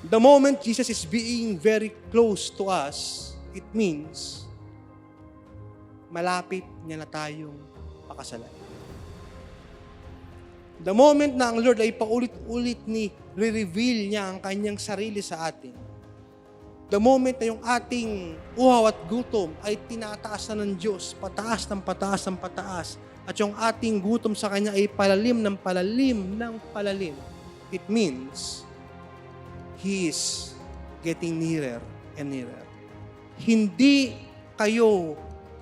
The moment Jesus is being very close to us, it means malapit niya na tayong pakasalan. The moment na ang Lord ay paulit-ulit ni re-reveal niya ang kanyang sarili sa atin, the moment na yung ating uhaw at gutom ay tinataas na ng Diyos, pataas ng pataas ng pataas, at yung ating gutom sa Kanya ay palalim ng palalim ng palalim, it means He is getting nearer and nearer. Hindi kayo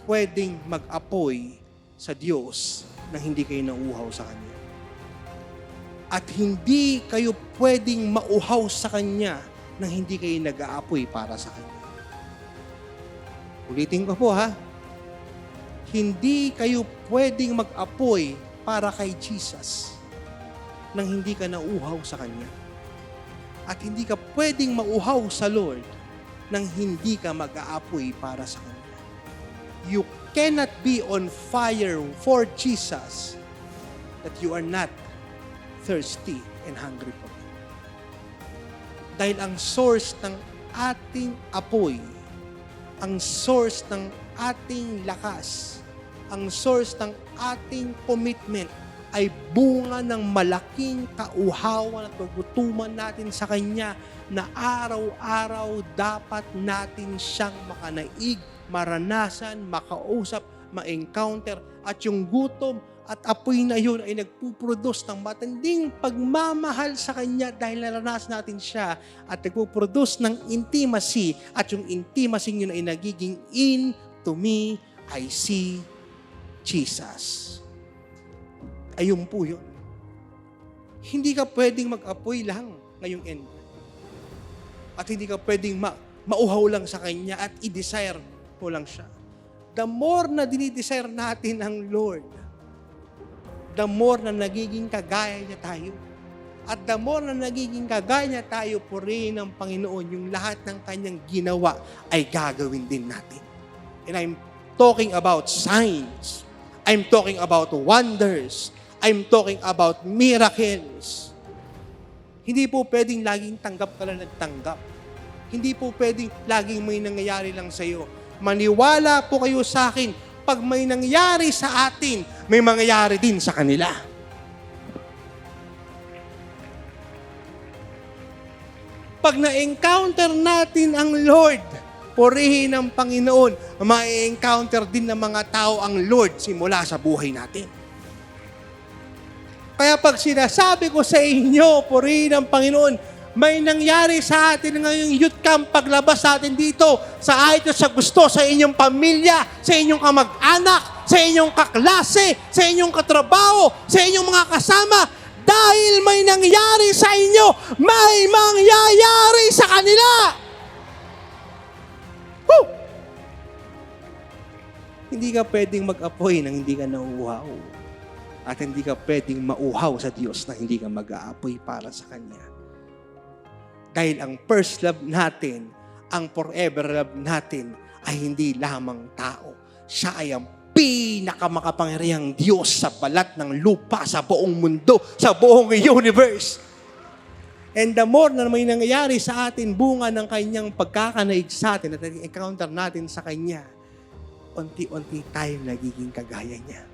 pwedeng mag-apoy sa Diyos na hindi kayo nauuhaw sa Kanya. At hindi kayo pwedeng mauhaw sa Kanya nang hindi kayo nag-aapoy para sa Kanya. Ulitin ko po ha. Hindi kayo pwedeng mag-apoy para kay Jesus nang hindi ka nauhaw sa Kanya. At hindi ka pwedeng mauhaw sa Lord nang hindi ka mag-aapoy para sa Kanya. You cannot be on fire for Jesus that you are not thirsty and hungry for Him. Dahil ang source ng ating apoy, ang source ng ating lakas, ang source ng ating commitment ay bunga ng malaking kauhawan at paggutuman natin sa Kanya na araw-araw dapat natin siyang makanaig, maranasan, makausap, ma-encounter, at yung gutom at apoy na yun ay nagpuproduce ng matinding pagmamahal sa Kanya dahil naranasan natin siya at nagpuproduce ng intimacy at yung intimacy yun ay nagiging into me, I see Jesus. Ayun po yun. Hindi ka pwedeng mag-apoy lang ngayong end. At hindi ka pwedeng mauhaw lang sa Kanya at i-desire mo lang siya. The more na dinidesire natin ang Lord, the more na nagiging kagaya niya tayo. At the more na nagiging kagaya niya tayo, purihin ng Panginoon, yung lahat ng Kanyang ginawa ay gagawin din natin. And I'm talking about signs. I'm talking about wonders. I'm talking about miracles. Hindi po pwedeng laging tanggap ka lang nagtanggap. Hindi po pwedeng laging may nangyayari lang sa'yo. Maniwala po kayo sa akin, pag may nangyari sa atin, may mangyayari din sa kanila. Pag na-encounter natin ang Lord, purihin ng Panginoon, ma-encounter din ng mga tao ang Lord simula sa buhay natin. Kaya pag sinasabi ko sa inyo, purihin ng Panginoon, may nangyari sa atin ngayong youth camp paglabas sa atin dito, sa ayos at sa gusto, sa inyong pamilya, sa inyong kamag-anak, sa inyong kaklase, sa inyong katrabaho, sa inyong mga kasama, dahil may nangyari sa inyo, may mangyayari sa kanila. Woo! Hindi ka pwedeng mag-apoy nang hindi ka nauuhaw. At hindi ka pwedeng mauhaw sa Diyos na hindi ka mag-aapoy para sa Kanya. Dahil ang first love natin, ang forever love natin, ay hindi lamang tao. Siya ay ang pinakamakapangyarihang Diyos sa balat ng lupa, sa buong mundo, sa buong universe. And the more na may nangyayari sa atin, bunga ng Kanyang pagkakanaig sa atin at encounter natin sa Kanya, unti-unti tayo nagiging kagaya niya.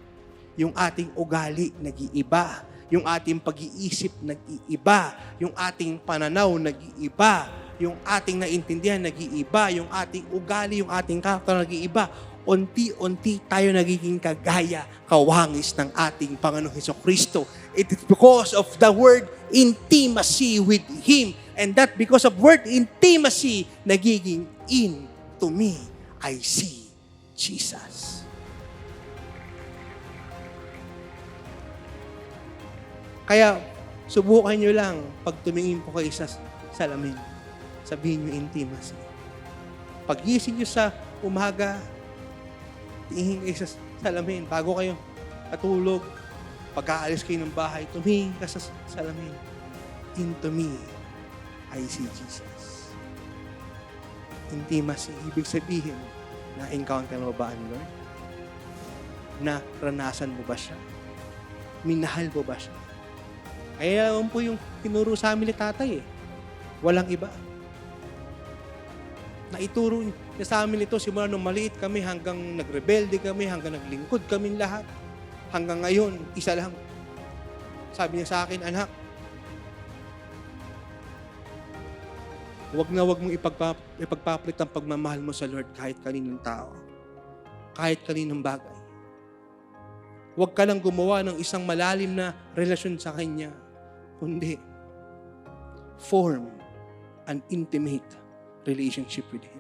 Yung ating ugali nag-iiba, yung ating pag-iisip nag-iiba, yung ating pananaw nag-iiba, yung ating naintindihan nag-iiba, yung ating ugali, yung ating karakter nag-iiba. Unti-unti tayo nagiging kagaya, kawangis ng ating Panginoong Hesukristo. It is because of the word intimacy with Him. And that because of word intimacy, nagiging into me, I see Jesus. Kaya, subukan nyo lang, pag tumingin po kayo sa salamin, sabihin nyo intimacy. Pag-gising nyo sa umaga, tingin kayo sa salamin, bago kayo matulog, pag-aalis kayo ng bahay, tumingin ka sa salamin. Into me, I see Jesus. Intimacy, ibig sabihin, na-encounter mo ba ang Lord? Naranasan mo ba siya? Minahal mo ba siya? Kaya naman po yung tinuro sa amin ni tatay eh. Walang iba. Naituro niya sa amin ito simula nung maliit kami hanggang nagrebelde kami, hanggang naglingkod kami lahat. Hanggang ngayon, isa lang. Sabi niya sa akin, anak, wag mong ipagpapalit ang pagmamahal mo sa Lord kahit kaninong tao. Kahit kaninong bagay. Huwag ka lang gumawa ng isang malalim na relasyon sa Kanya. Kundi, form an intimate relationship with Him.